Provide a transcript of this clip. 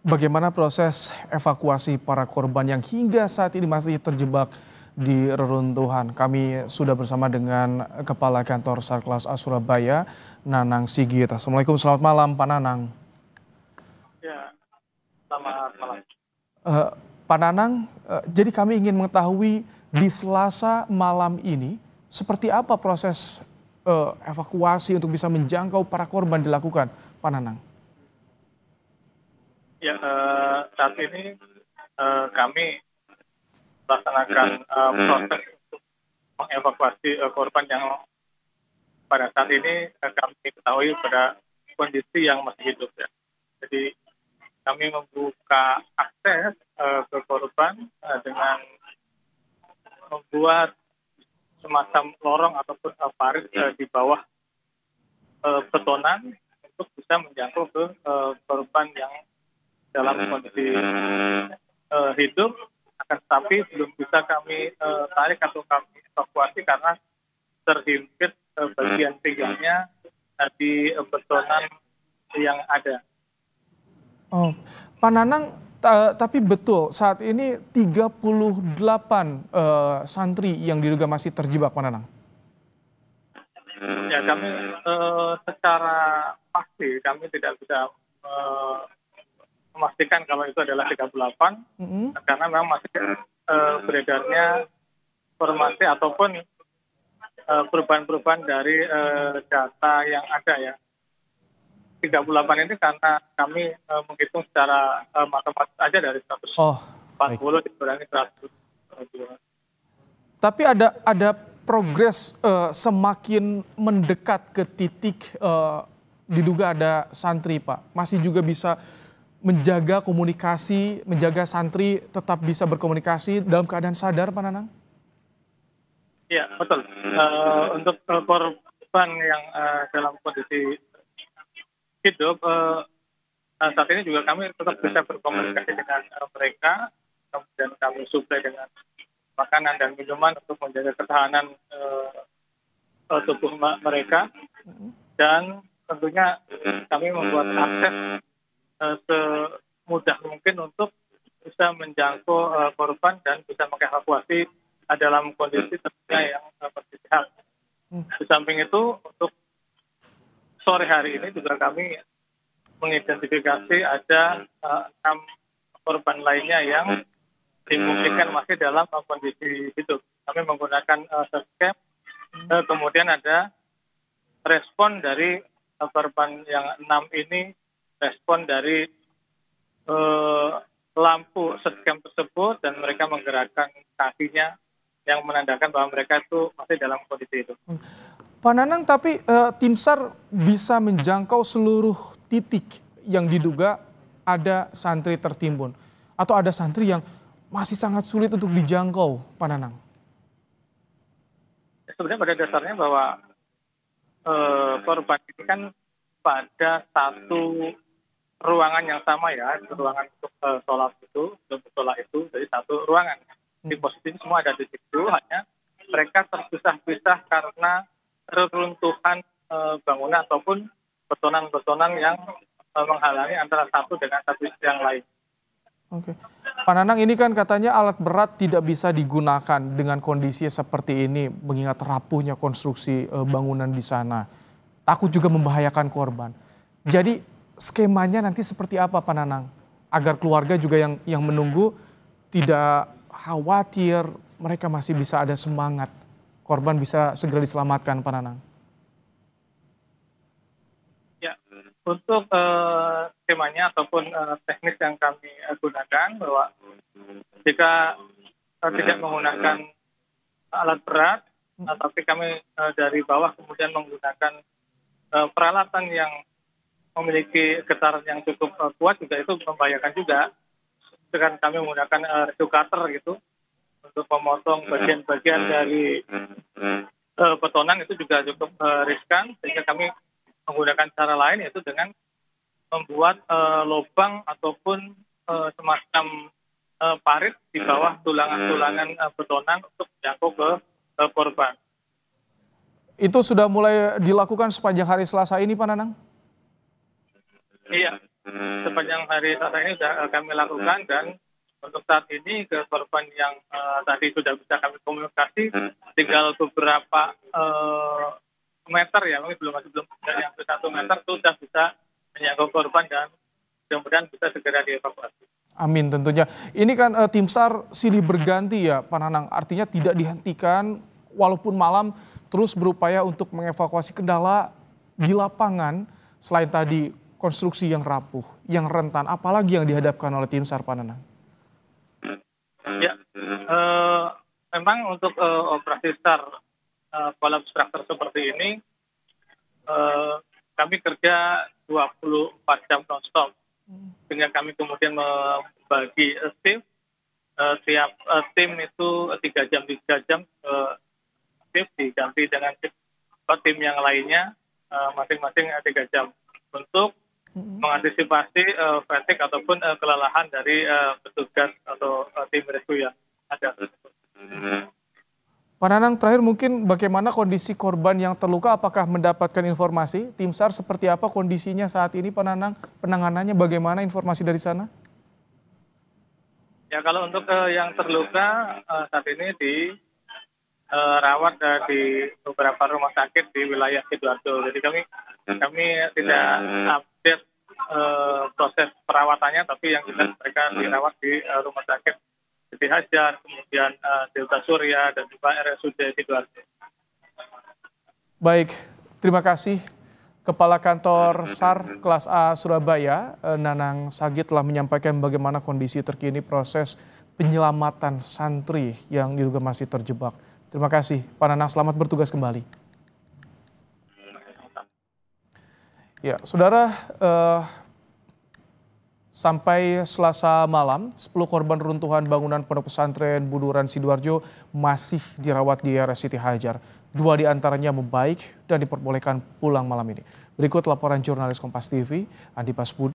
Bagaimana proses evakuasi para korban yang hingga saat ini masih terjebak di reruntuhan? Kami sudah bersama dengan Kepala Kantor Sarklas A Surabaya, Nanang Sigit. Assalamualaikum, selamat malam Pak Nanang. Ya, selamat malam. Pak Nanang, jadi kami ingin mengetahui di Selasa malam ini seperti apa proses evakuasi untuk bisa menjangkau para korban dilakukan, Pak Nanang? Ya, saat ini kami melaksanakan proses untuk mengevakuasi korban yang pada saat ini kami ketahui pada kondisi yang masih hidup. Ya. Jadi kami membuka akses ke korban dengan membuat semacam lorong ataupun parit di bawah betonan untuk bisa menjangkau ke korban yang dalam kondisi hidup, akan tetapi belum bisa kami tarik atau kami evakuasi karena terhimpit bagian pinggangnya di betonan yang ada. Oh, Pak Nanang, tapi betul saat ini 38 santri yang diduga masih terjebak, Pak Nanang. Ya, kami secara pasti kami tidak bisa memastikan kalau itu adalah 38 karena memang masih beredarnya informasi ataupun perubahan-perubahan dari data yang ada ya. 38 ini karena kami menghitung secara matematis aja dari 140 dikurangi 100. Tapi ada progres semakin mendekat ke titik diduga ada santri, Pak. Masih juga bisa menjaga komunikasi, menjaga santri tetap bisa berkomunikasi dalam keadaan sadar, Pak Nanang? Iya, betul. Untuk korban yang dalam kondisi hidup, saat ini juga kami tetap bisa berkomunikasi dengan mereka, kemudian kami suplai dengan makanan dan minuman untuk menjaga ketahanan tubuh mereka, dan tentunya kami membuat akses semudah mungkin untuk bisa menjangkau korban dan bisa mengevakuasi dalam kondisi tentunya yang masih sehat. Di samping itu, untuk sore hari ini juga kami mengidentifikasi ada 6 korban lainnya yang dimungkinkan masih dalam kondisi hidup. Kami menggunakan scam, kemudian ada respon dari korban yang 6 ini, respon dari lampu scam tersebut, dan mereka menggerakkan kakinya yang menandakan bahwa mereka itu masih dalam kondisi hidup. Pak Nanang, tapi tim SAR bisa menjangkau seluruh titik yang diduga ada santri tertimbun, atau ada santri yang masih sangat sulit untuk dijangkau, Pak Nanang? Sebenarnya pada dasarnya bahwa korban ini kan pada satu ruangan yang sama ya, ruangan untuk sholat itu, jadi satu ruangan. Di posisi semua ada di situ, hanya mereka terpisah-pisah karena reruntuhan bangunan ataupun betonan-betonan yang menghalangi antara satu dengan satu yang lain. Oke. Pak Nanang, ini kan katanya alat berat tidak bisa digunakan dengan kondisi seperti ini, mengingat rapuhnya konstruksi bangunan di sana. Takut juga membahayakan korban. Jadi skemanya nanti seperti apa, Pak Nanang? Agar keluarga juga yang menunggu tidak khawatir, mereka masih bisa ada semangat. Korban bisa segera diselamatkan, Pak Nanang. Ya, untuk skemanya ataupun teknis yang kami gunakan, bahwa jika tidak menggunakan alat berat, tapi kami dari bawah kemudian menggunakan peralatan yang memiliki getaran yang cukup kuat, juga itu membahayakan juga. Dengan kami menggunakan redu cutter gitu untuk memotong bagian-bagian dari betonan, itu juga cukup riskan, sehingga kami menggunakan cara lain, yaitu dengan membuat lubang ataupun semacam parit di bawah tulangan-tulangan betonan untuk menjangkau ke korban. Itu sudah mulai dilakukan sepanjang hari Selasa ini, Pak Nanang? Iya, sepanjang hari Selasa ini sudah kami lakukan, dan untuk saat ini ke korban yang tadi sudah bisa kami komunikasi, tinggal beberapa meter ya, mungkin belum yang 1 meter sudah bisa menjangkau korban dan mudah-mudahan bisa segera dievakuasi. Amin tentunya. Ini kan tim SAR silih berganti ya Pak Nanang, artinya tidak dihentikan walaupun malam terus berupaya untuk mengevakuasi kendala di lapangan selain tadi konstruksi yang rapuh, yang rentan, apalagi yang dihadapkan oleh tim SAR Pak Nanang? Ya, memang untuk operasi SAR collapse structure seperti ini kami kerja 24 jam non-stop, sehingga kami kemudian membagi tim. Tiap tim itu 3 jam diganti dengan tim yang lainnya masing-masing 3 jam untuk mengantisipasi fatigue ataupun kelelahan dari petugas atau tim rescue yang ada. Pak Nanang, terakhir mungkin bagaimana kondisi korban yang terluka, apakah mendapatkan informasi? Tim SAR seperti apa kondisinya saat ini Pak Nanang? Penanganannya bagaimana, informasi dari sana? Ya, kalau untuk yang terluka saat ini dirawat di beberapa rumah sakit di wilayah Sidoarjo. Jadi kami tidak update proses perawatannya, tapi yang jelas mereka dirawat di rumah sakit Siti Hajar, kemudian Delta Surya, dan juga RSUD Sidoarjo. Baik, terima kasih. Kepala Kantor SAR Kelas A Surabaya, Nanang Sagit, telah menyampaikan bagaimana kondisi terkini proses penyelamatan santri yang diduga masih terjebak. Terima kasih, Pak Nanang. Selamat bertugas kembali. Ya, saudara, sampai Selasa malam, 10 korban runtuhan bangunan Pondok Pesantren Buduran Sidoarjo masih dirawat di RS Siti Hajar. 2 diantaranya membaik dan diperbolehkan pulang malam ini. Berikut laporan jurnalis Kompas TV, Andi Pasbudi.